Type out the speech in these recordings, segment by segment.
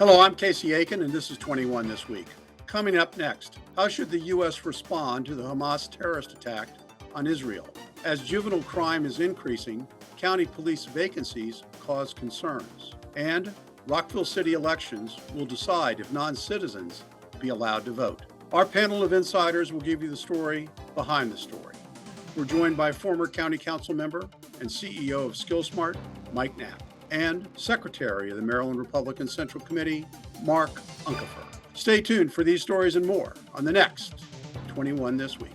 Hello, I'm Casey Aiken, and this is 21 This Week. Coming up next, how should the U.S. respond to the Hamas terrorist attack on Israel? As juvenile crime is increasing, county police vacancies cause concerns. And Rockville city elections will decide if non-citizens be allowed to vote. Our panel of insiders will give you the story behind the story. We're joined by former county council member and CEO of SkillSmart, Mike Knapp, and Secretary of the Maryland Republican Central Committee, Mark Uncapher. Stay tuned for these stories and more on the next 21 This Week.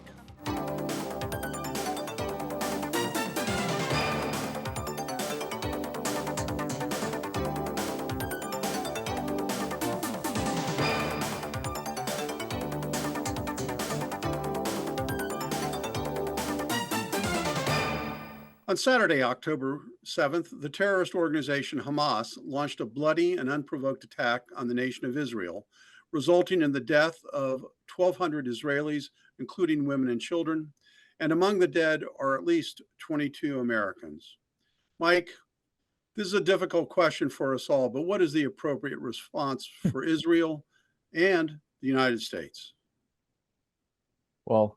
On Saturday, October 7th, the terrorist organization Hamas launched a bloody and unprovoked attack on the nation of Israel, resulting in the death of 1,200 Israelis, including women and children, and among the dead are at least 22 Americans. Mike, this is a difficult question for us all, but what is the appropriate response for Israel and the United States? Well,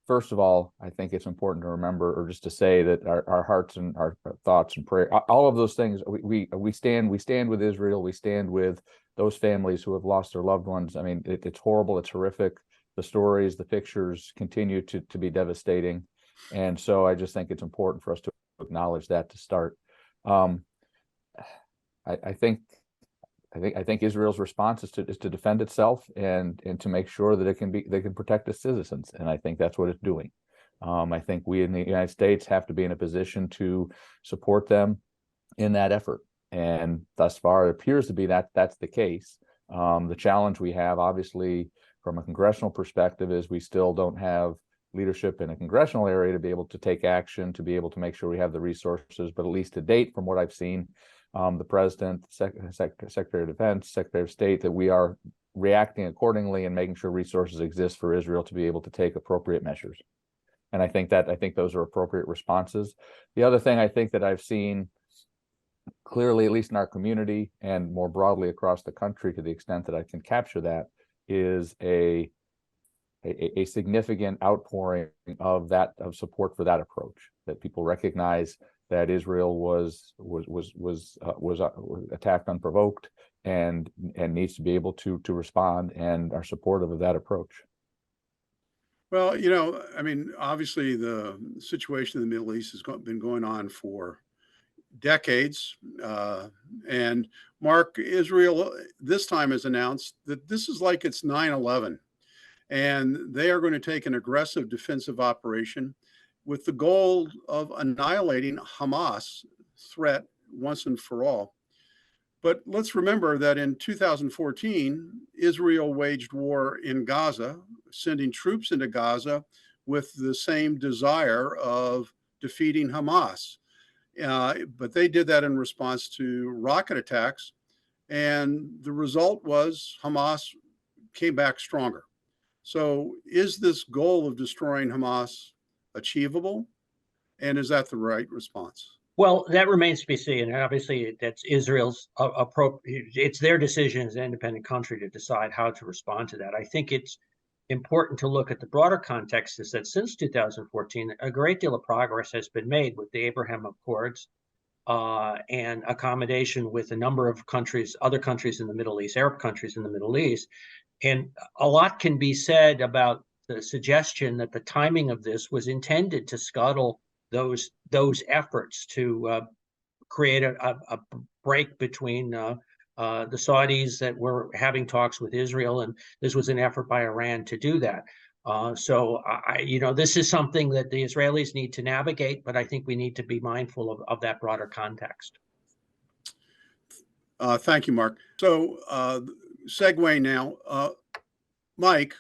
first of all, I think it's important to remember, or just to say that our hearts and our thoughts and prayer, all of those things, we stand with Israel. We stand with those families who have lost their loved ones. I mean, it's horrible. It's horrific. The stories, the pictures continue to be devastating. And so I just think it's important for us to acknowledge that to start. I think Israel's response is to defend itself and to make sure that they can protect its citizens, and I think that's what it's doing. I think we in the United States have to be in a position to support them in that effort, and thus far it appears to be that's the case. The challenge we have, obviously, from a congressional perspective, is we still don't have leadership in a congressional area to be able to take action, to be able to make sure we have the resources. But at least to date, from what I've seen, the president, Secretary of Defense, Secretary of State, that we are reacting accordingly and making sure resources exist for Israel to be able to take appropriate measures. And I think those are appropriate responses. The other thing I think that I've seen clearly, at least in our community and more broadly across the country, to the extent that I can capture that, is a significant outpouring of support for that approach, that people recognize that Israel was attacked unprovoked and needs to be able to respond, and are supportive of that approach. Well, I mean, obviously the situation in the Middle East has been going on for decades. And Mark, Israel this time has announced that this is like it's 9/11, and they are going to take an aggressive defensive operation with the goal of annihilating Hamas threat once and for all. But let's remember that in 2014, Israel waged war in Gaza, sending troops into Gaza with the same desire of defeating Hamas. But they did that in response to rocket attacks, and the result was Hamas came back stronger. So is this goal of destroying Hamas achievable? And is that the right response? Well, that remains to be seen. And obviously, that's Israel's it's their decision as an independent country to decide how to respond to that. I think it's important to look at the broader context, is that since 2014, a great deal of progress has been made with the Abraham Accords and accommodation with a number of countries, other countries in the Middle East, Arab countries in the Middle East. And a lot can be said about the suggestion that the timing of this was intended to scuttle those efforts to create a break between the Saudis that were having talks with Israel, and this was an effort by Iran to do that. So this is something that the Israelis need to navigate, but I think we need to be mindful of that broader context. Thank you, Mark. So segue now, Mike.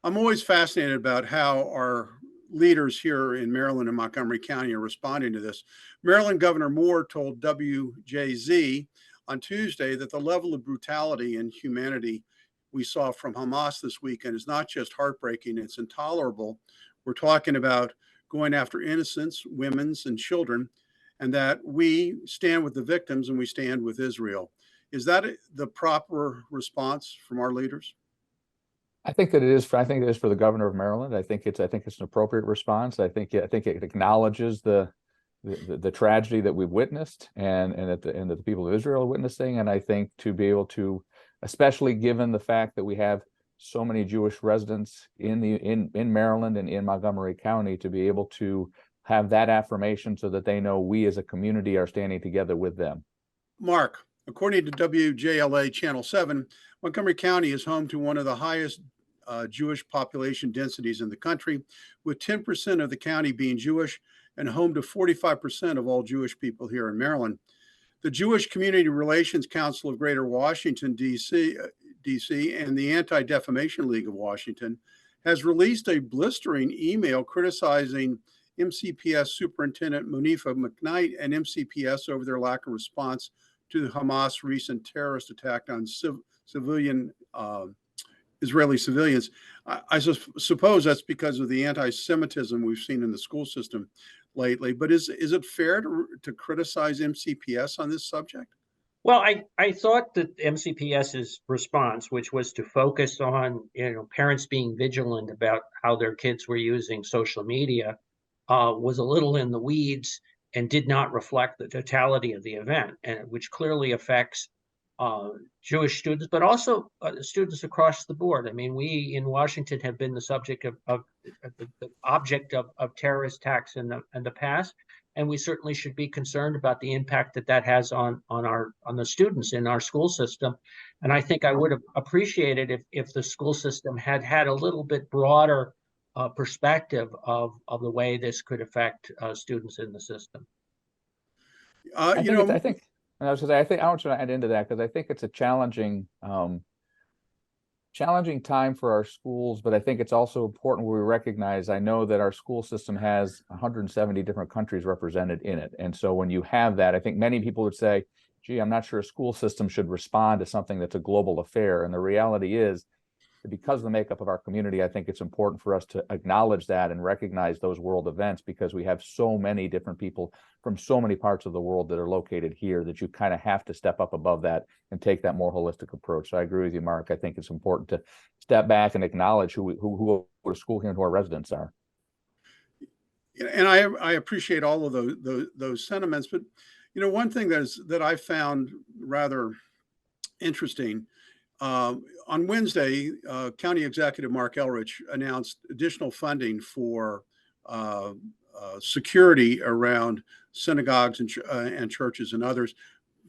I'm always fascinated about how our leaders here in Maryland and Montgomery County are responding to this. Maryland Governor Moore told WJZ on Tuesday that the level of brutality and humanity we saw from Hamas this weekend is not just heartbreaking, it's intolerable. We're talking about going after innocents, women, and children, and that we stand with the victims and we stand with Israel. Is that the proper response from our leaders? I think that it is. I think it is for the governor of Maryland. I think it's an appropriate response. I think it acknowledges the tragedy that we've witnessed and that the people of Israel are witnessing. And I think to be able to, especially given the fact that we have so many Jewish residents in Maryland and in Montgomery County, to be able to have that affirmation so that they know we as a community are standing together with them. Mark, according to WJLA Channel 7, Montgomery County is home to one of the highest Jewish population densities in the country, with 10% of the county being Jewish and home to 45% of all Jewish people here in Maryland. The Jewish Community Relations Council of Greater Washington, D.C., and the Anti-Defamation League of Washington has released a blistering email criticizing MCPS Superintendent Munifa McKnight and MCPS over their lack of response to the Hamas recent terrorist attack on Israeli civilians. I suppose that's because of the anti-Semitism we've seen in the school system lately. But is it fair to criticize MCPS on this subject? Well, I thought that MCPS's response, which was to focus on parents being vigilant about how their kids were using social media, was a little in the weeds and did not reflect the totality of the event, and which clearly affects Jewish students, but also students across the board. I mean, we in Washington have been the subject of the object of terrorist attacks in the past, and we certainly should be concerned about the impact that has on the students in our school system. And I think I would have appreciated if the school system had a little bit broader perspective of the way this could affect students in the system. I think I was going to say, I want to add into that because I think it's a challenging time for our schools, but I think it's also important we recognize, I know that our school system has 170 different countries represented in it. And so when you have that, I think many people would say, gee, I'm not sure a school system should respond to something that's a global affair. And the reality is, because of the makeup of our community, I think it's important for us to acknowledge that and recognize those world events, because we have so many different people from so many parts of the world that are located here that you kind of have to step up above that and take that more holistic approach. So I agree with you, Mark. I think it's important to step back and acknowledge who go to school here and who our residents are. And I appreciate all of those sentiments. But, one thing that I found rather interesting, on Wednesday, County Executive Marc Elrich announced additional funding for security around synagogues and churches and others.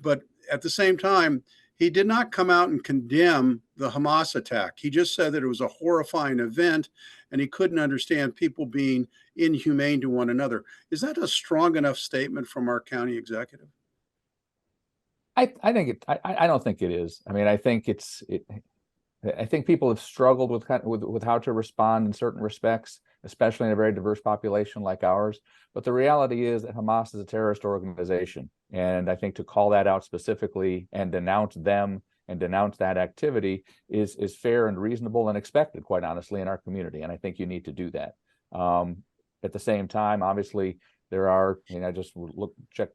But at the same time, he did not come out and condemn the Hamas attack. He just said that it was a horrifying event and he couldn't understand people being inhumane to one another. Is that a strong enough statement from our county executive? I don't think it is. I mean, I think I think people have struggled with how to respond in certain respects, especially in a very diverse population like ours. But the reality is that Hamas is a terrorist organization. And I think to call that out specifically and denounce them and denounce that activity is fair and reasonable and expected, quite honestly, in our community. And I think you need to do that. At the same time, obviously, there are, I just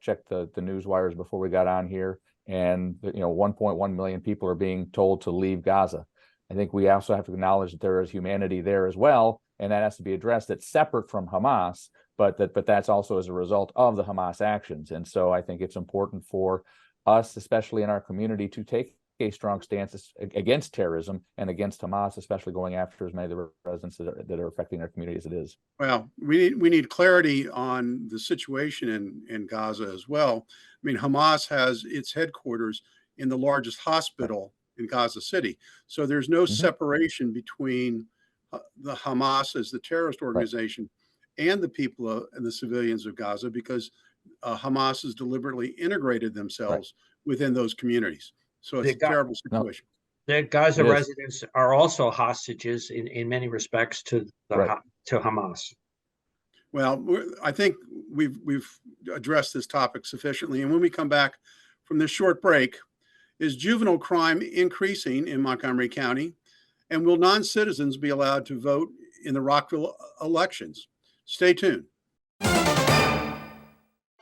checked the news wires before we got on here, and 1.1 million people are being told to leave Gaza. I think we also have to acknowledge that there is humanity there as well, and that has to be addressed. That's separate from Hamas, but that's also as a result of the Hamas actions. And so I think it's important for us, especially in our community, to take a strong stance against terrorism and against Hamas, especially going after as many of the residents that are affecting our community as it is. Well, we need clarity on the situation in Gaza as well. I mean, Hamas has its headquarters in the largest hospital in Gaza City. So there's no separation between the Hamas as the terrorist organization and the people and the civilians of Gaza, because Hamas has deliberately integrated themselves within those communities. So it's a terrible situation. The Gaza residents are also hostages in many respects to Hamas. Well, I think we've addressed this topic sufficiently. And when we come back from this short break, is juvenile crime increasing in Montgomery County? And will non-citizens be allowed to vote in the Rockville elections? Stay tuned.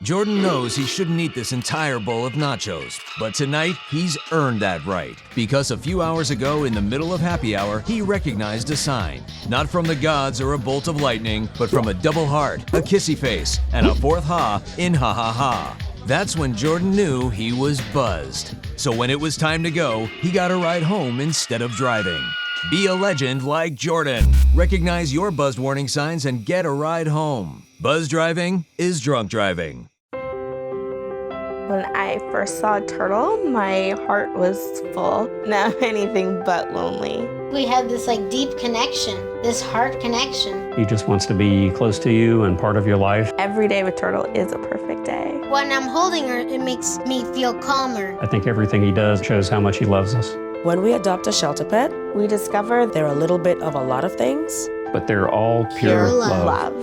Jordan knows he shouldn't eat this entire bowl of nachos, but tonight he's earned that right because a few hours ago in the middle of happy hour, he recognized a sign, not from the gods or a bolt of lightning, but from a double heart, a kissy face, and a fourth ha in ha ha ha. That's when Jordan knew he was buzzed. So when it was time to go, he got a ride home instead of driving. Be a legend like Jordan. Recognize your buzzed warning signs and get a ride home. Buzz driving is drunk driving. When I first saw a turtle, my heart was full. Now anything but lonely. We have this deep connection, this heart connection. He just wants to be close to you and part of your life. Every day with Turtle is a perfect day. When I'm holding her, it makes me feel calmer. I think everything he does shows how much he loves us. When we adopt a shelter pet, we discover they're a little bit of a lot of things. But they're all pure love.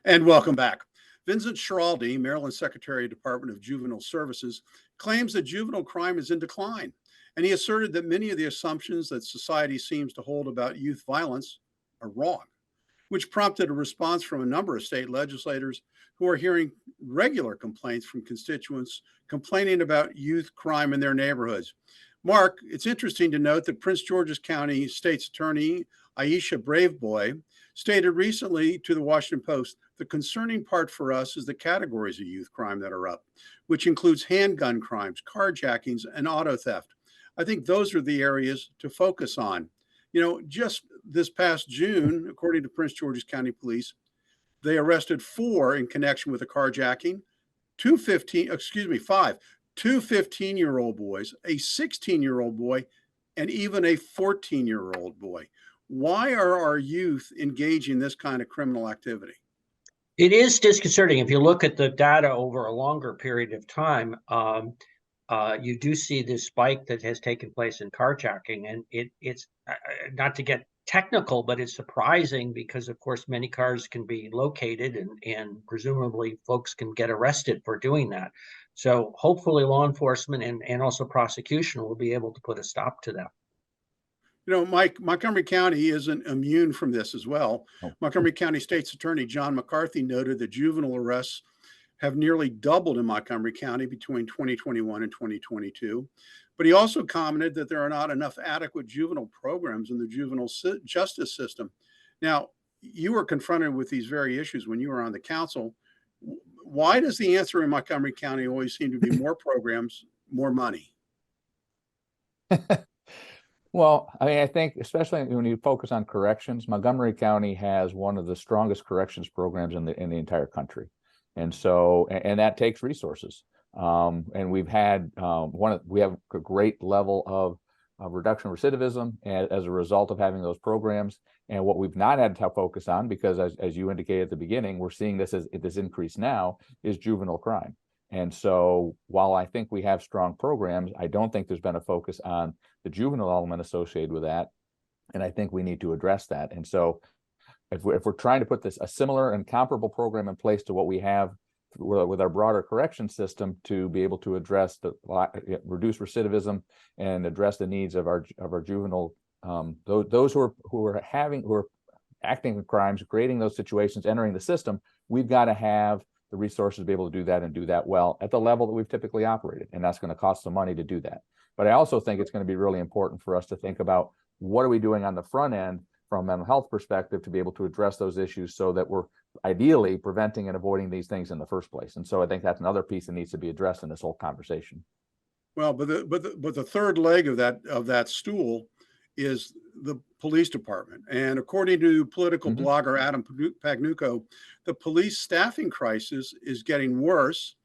And welcome back. Vincent Schiraldi, Maryland Secretary of Department of Juvenile Services, claims that juvenile crime is in decline. And he asserted that many of the assumptions that society seems to hold about youth violence are wrong, which prompted a response from a number of state legislators who are hearing regular complaints from constituents complaining about youth crime in their neighborhoods. Mark, it's interesting to note that Prince George's County State's Attorney Aisha Braveboy stated recently to the Washington Post, the concerning part for us is the categories of youth crime that are up, which includes handgun crimes, carjackings, and auto theft. I think those are the areas to focus on. You know, just this past June, according to Prince George's County Police, they arrested 4 in connection with a carjacking, 5 2 15-year-old boys, a 16-year-old boy, and even a 14-year-old boy. Why are our youth engaging this kind of criminal activity? It is disconcerting. If you look at the data over a longer period of time, you do see this spike that has taken place in carjacking. And it's not to get technical, but it's surprising because, of course, many cars can be located and presumably folks can get arrested for doing that. So hopefully law enforcement and also prosecution will be able to put a stop to that. You know, Mike, Montgomery County isn't immune from this as well. Montgomery County State's Attorney John McCarthy noted that juvenile arrests have nearly doubled in Montgomery County between 2021 and 2022. But he also commented that there are not enough adequate juvenile programs in the juvenile justice system. Now, you were confronted with these very issues when you were on the council. Why does the answer in Montgomery County always seem to be more programs, more money? Well, I mean, I think especially when you focus on corrections, Montgomery County has one of the strongest corrections programs in the entire country, and so that takes resources. And we've had we have a great level of reduction of recidivism as a result of having those programs. And what we've not had to focus on, because as you indicated at the beginning, we're seeing this increase now, is juvenile crime. And so while I think we have strong programs, I don't think there's been a focus on the juvenile element associated with that. And I think we need to address that. And so if we're trying to put a similar and comparable program in place to what we have with our broader correction system to be able to address reduce recidivism and address the needs of our juvenile, those who are acting in crimes, creating those situations, entering the system, we've got to have the resources to be able to do that and do that well at the level that we've typically operated. And that's going to cost some money to do that. But I also think it's going to be really important for us to think about what are we doing on the front end from a mental health perspective to be able to address those issues so that we're ideally preventing and avoiding these things in the first place. And so I think that's another piece that needs to be addressed in this whole conversation. Well, but the third leg of that stool is the police department. And according to political blogger Adam Pagnucco, the police staffing crisis is getting worse.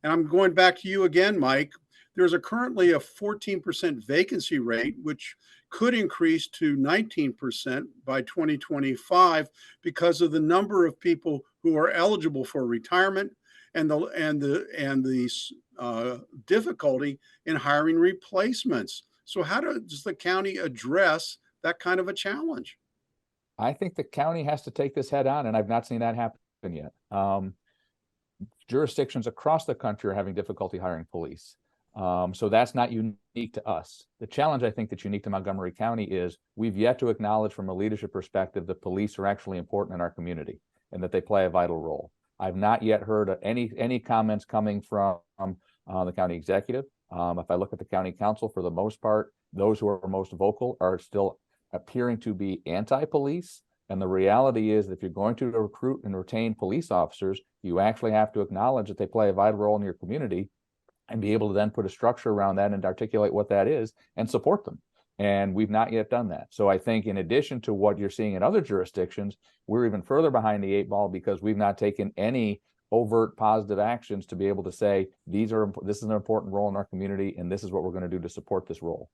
And I'm going back to you again, Mike. There's currently a 14% vacancy rate, which could increase to 19% by 2025 because of the number of people who are eligible for retirement and the difficulty in hiring replacements. So how does the county address that kind of a challenge? I think the county has to take this head on, and I've not seen that happen yet. Jurisdictions across the country are having difficulty hiring police. So that's not unique to us. The challenge I think that's unique to Montgomery County is we've yet to acknowledge from a leadership perspective that police are actually important in our community and that they play a vital role. I've not yet heard any comments coming from the county executive. If I look at the county council, for the most part, those who are most vocal are still appearing to be anti-police. And the reality is that if you're going to recruit and retain police officers, you actually have to acknowledge that they play a vital role in your community and be able to then put a structure around that and articulate what that is and support them. And we've not yet done that. So I think in addition to what you're seeing in other jurisdictions, we're even further behind the 8 ball because we've not taken any overt positive actions to be able to say, this is an important role in our community and this is what we're going to do to support this role.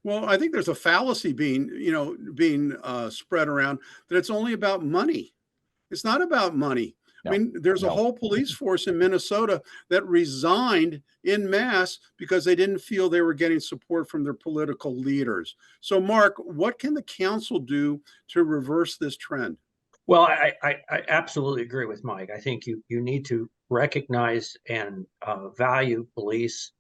Well, I think there's a fallacy being spread around that it's only about money. It's not about money. I mean, there's a whole police force in Minnesota that resigned en masse because they didn't feel they were getting support from their political leaders. So, Mark, what can the council do to reverse this trend? Well, I absolutely agree with Mike. I think you need to recognize and value police.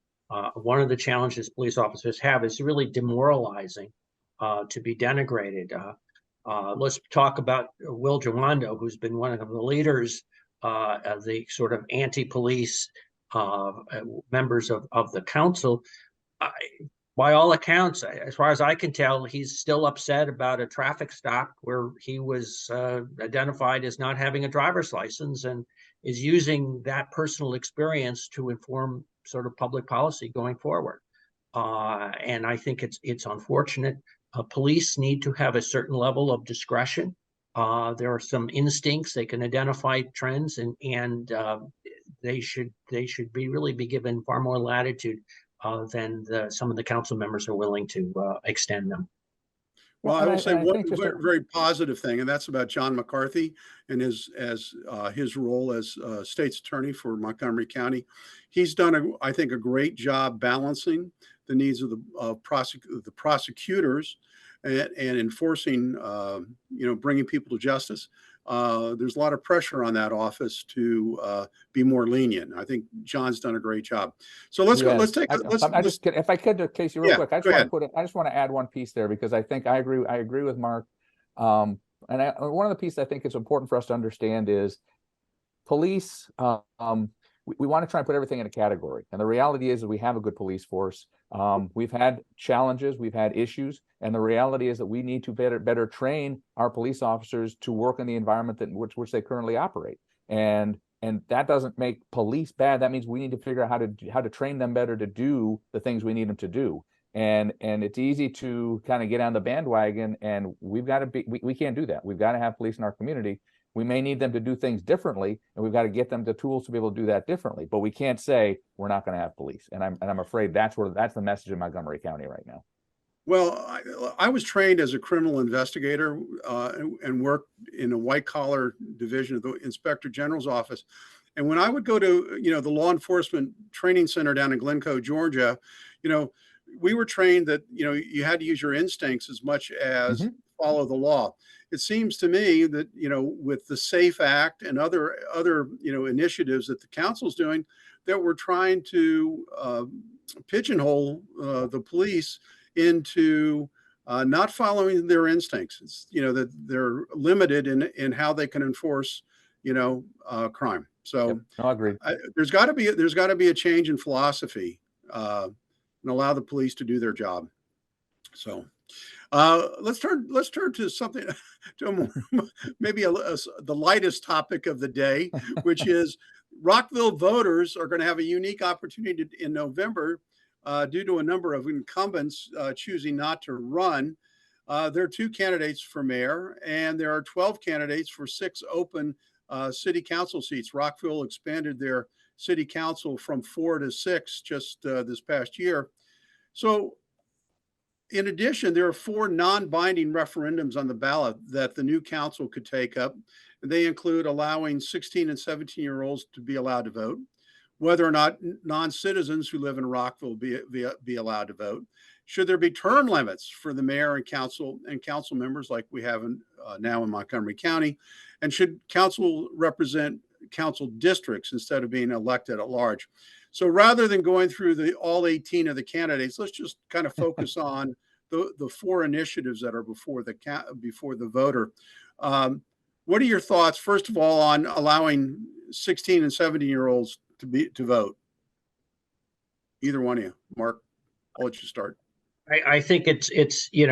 One of the challenges police officers have is really demoralizing to be denigrated. Let's talk about Will Jawando, who's been one of the leaders of the sort of anti-police members of the council. By all accounts, as far as I can tell, he's still upset about a traffic stop where he was identified as not having a driver's license and is using that personal experience to inform sort of public policy going forward. And I think it's unfortunate. Police need to have a certain level of discretion. There are some instincts, they can identify trends, and they should really be given far more latitude than some of the council members are willing to extend them. Well, I will say one very positive thing, and that's about John McCarthy and his role as state's attorney for Montgomery County. He's done, I think, a great job balancing the needs of the prosecutors and enforcing, bringing people to justice. There's a lot of pressure on that office to be more lenient. I think John's done a great job. So let's go. Let's take. If I could, Casey, real quick, I just want to add one piece there because I think I agree with Mark. And one of the pieces I think is important for us to understand is police. We want to try and put everything in a category, and the reality is that we have a good police force. We've had challenges, we've had issues, and the reality is that we need to better train our police officers to work in the environment which they currently operate. And that doesn't make police bad. That means we need to figure out how to train them better to do the things we need them to do. And it's easy to kind of get on the bandwagon, and we can't do that. We've got to have police in our community. We may need them to do things differently, and we've got to get them the tools to be able to do that differently. But we can't say we're not going to have police. And I'm afraid that's the message in Montgomery County right now. Well, I was trained as a criminal investigator and worked in a white collar division of the Inspector General's office. And when I would go to the law enforcement training center down in Glencoe, Georgia, we were trained that you had to use your instincts as much as follow the law. It seems to me that with the SAFE Act and other initiatives that the council's doing, that we're trying to pigeonhole the police into not following their instincts. It's, that they're limited in how they can enforce crime. So I agree. There's got to be a change in philosophy and allow the police to do their job. So. Let's turn to something, maybe the lightest topic of the day, which is Rockville voters are going to have a unique opportunity in November due to a number of incumbents choosing not to run. There are 2 candidates for mayor, and there are 12 candidates for 6 open city council seats. Rockville expanded their city council from 4 to 6 just this past year. So, in addition, there are 4 non-binding referendums on the ballot that the new council could take up. They include allowing 16 and 17-year-olds to be allowed to vote, whether or not non-citizens who live in Rockville be allowed to vote. Should there be term limits for the mayor and council members like we have now in Montgomery County? And should council represent council districts instead of being elected at large? So rather than going through all 18 of the candidates, let's just kind of focus on the 4 initiatives that are before the voter. What are your thoughts, first of all, on allowing 16 and 17-year-olds to vote? Either one of you. Mark, I'll let you start. I think it's we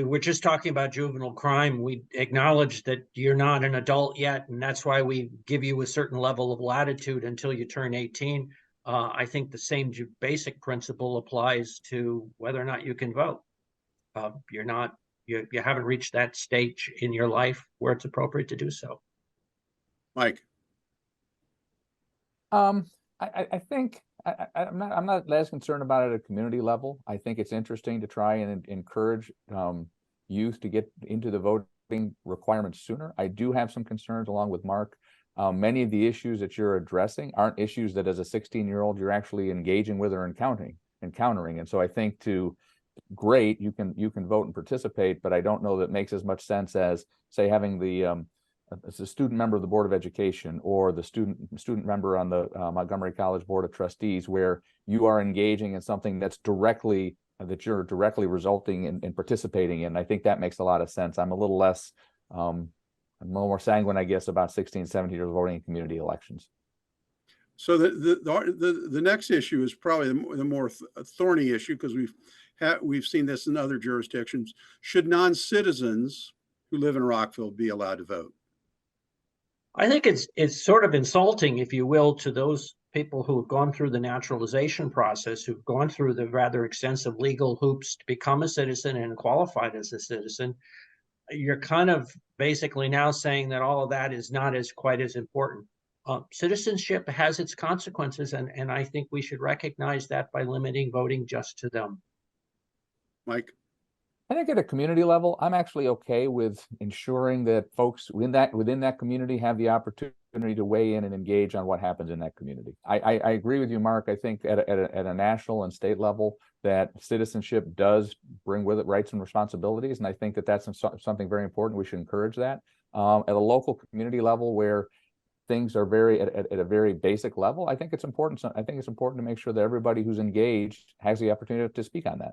were just talking about juvenile crime. We acknowledge that you're not an adult yet, and that's why we give you a certain level of latitude until you turn 18. I think the same basic principle applies to whether or not you can vote. You haven't reached that stage in your life where it's appropriate to do so. Mike. I think I'm not as concerned about it at a community level. I think it's interesting to try and encourage youth to get into the voting requirements sooner. I do have some concerns along with Mark. Many of the issues that you're addressing aren't issues that as a 16-year-old you're actually engaging with or encountering. And so I think great, you can vote and participate, but I don't know that it makes as much sense as, say, having as a student member of the Board of Education or the student member on the Montgomery College Board of Trustees, where you are engaging in something that you're directly resulting in participating in. I think that makes a lot of sense. I'm a little more sanguine, I guess, about 16, 17 years voting in community elections. So the next issue is probably the more thorny issue, because we've seen this in other jurisdictions. Should non-citizens who live in Rockville be allowed to vote? I think it's sort of insulting, if you will, to those people who have gone through the naturalization process, who've gone through the rather extensive legal hoops to become a citizen and qualified as a citizen. You're kind of basically now saying that all of that is not quite as important. Citizenship has its consequences, and I think we should recognize that by limiting voting just to them. Mike? I think at a community level, I'm actually okay with ensuring that folks within that community have the opportunity to weigh in and engage on what happens in that community. I agree with you, Mark. I think at a national and state level, that citizenship does bring with it rights and responsibilities, and I think that's something very important. We should encourage that. At a local community level, where things are at a very basic level, I think it's important. I think it's important to make sure that everybody who's engaged has the opportunity to speak on that.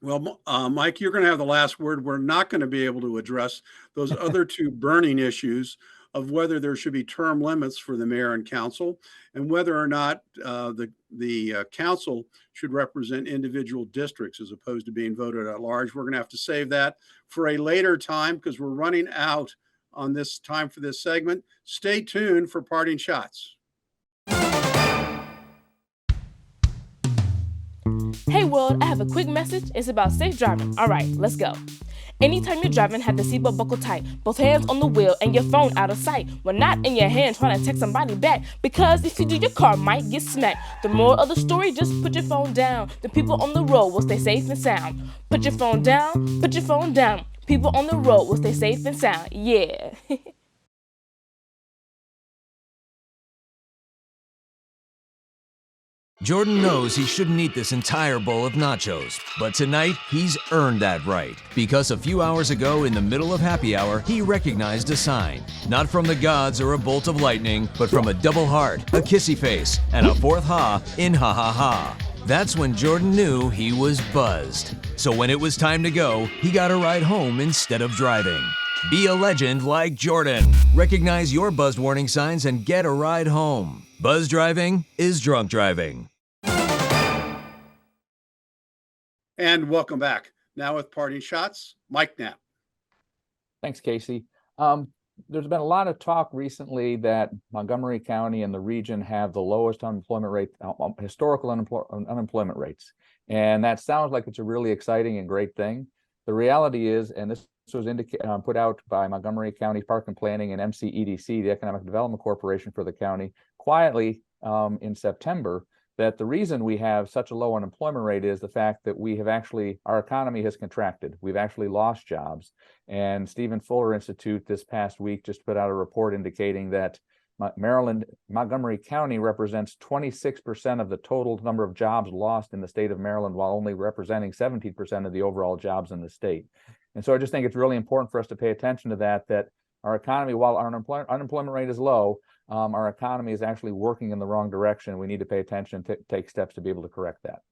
Well, Mike, you're going to have the last word. We're not going to be able to address those other 2 burning issues of whether there should be term limits for the mayor and council, and whether or not the council should represent individual districts as opposed to being voted at large. We're going to have to save that for a later time because we're running out on this time for this segment. Stay tuned for parting shots. Hey world, I have a quick message. It's about safe driving. All right, let's go. Anytime you're driving, have the seatbelt buckled tight. Both hands on the wheel and your phone out of sight. When not in your hand trying to text somebody back. Because if you do, your car might get smacked. The moral of the story, just put your phone down. The people on the road will stay safe and sound. Put your phone down, put your phone down. People on the road will stay safe and sound. Yeah. Jordan knows he shouldn't eat this entire bowl of nachos, but tonight he's earned that right. Because a few hours ago in the middle of happy hour, he recognized a sign. Not from the gods or a bolt of lightning, but from a double heart, a kissy face, and a 4th ha in ha ha ha. That's when Jordan knew he was buzzed. So when it was time to go, he got a ride home instead of driving. Be a legend like Jordan. Recognize your buzzed warning signs and get a ride home. Buzz driving is drunk driving. And welcome back. Now with parting shots, Mike Knapp. Thanks, Casey. There's been a lot of talk recently that Montgomery County and the region have the lowest unemployment rate, historical unemployment rates. And that sounds like it's a really exciting and great thing. The reality is, and this was put out by Montgomery County Park and Planning and MCEDC, the Economic Development Corporation for the county, quietly in September, that the reason we have such a low unemployment rate is the fact that our economy has contracted. We've actually lost jobs. And Stephen Fuller Institute this past week just put out a report indicating that Montgomery County represents 26% of the total number of jobs lost in the state of Maryland, while only representing 17% of the overall jobs in the state. And so I just think it's really important for us to pay attention to that our economy, while our unemployment rate is low, our economy is actually working in the wrong direction. We need to pay attention, take steps to be able to correct that.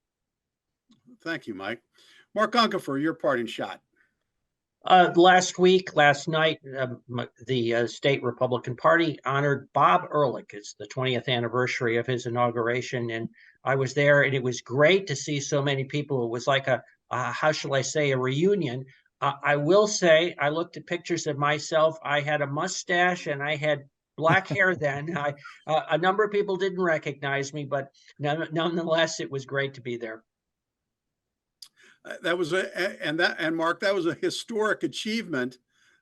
Thank you, Mike. Mark Uncapher, your parting shot. Last night, the state Republican Party honored Bob Ehrlich. It's the 20th anniversary of his inauguration, and I was there, and it was great to see so many people. It was like how shall I say, a reunion. I will say, I looked at pictures of myself. I had a mustache and I had black hair then. A number of people didn't recognize me, but nonetheless, it was great to be there. That was and Mark, that was a historic achievement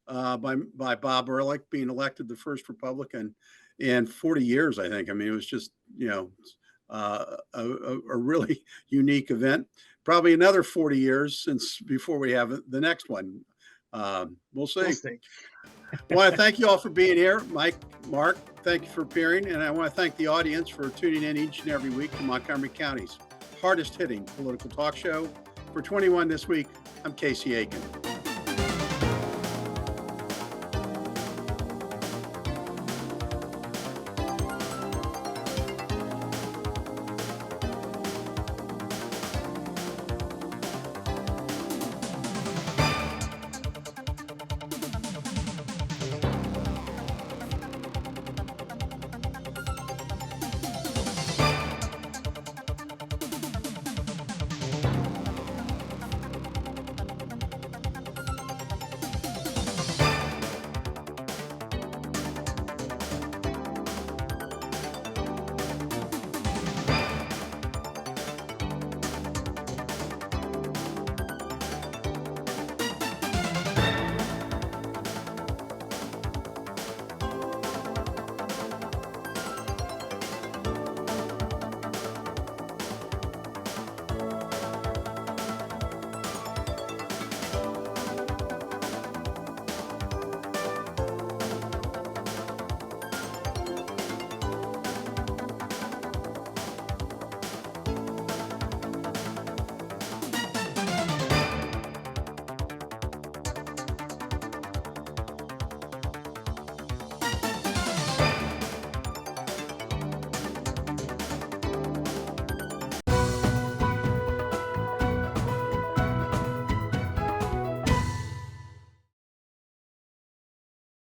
by Bob Ehrlich, being elected the first Republican in 40 years, I think. I mean, it was just, a really unique event. Probably another 40 years since before we have the next one. We'll see. I want to thank you all for being here. Mike, Mark, thank you for appearing. And I want to thank the audience for tuning in each and every week to Montgomery County's hardest hitting political talk show. For 21 this week, I'm Casey Aiken.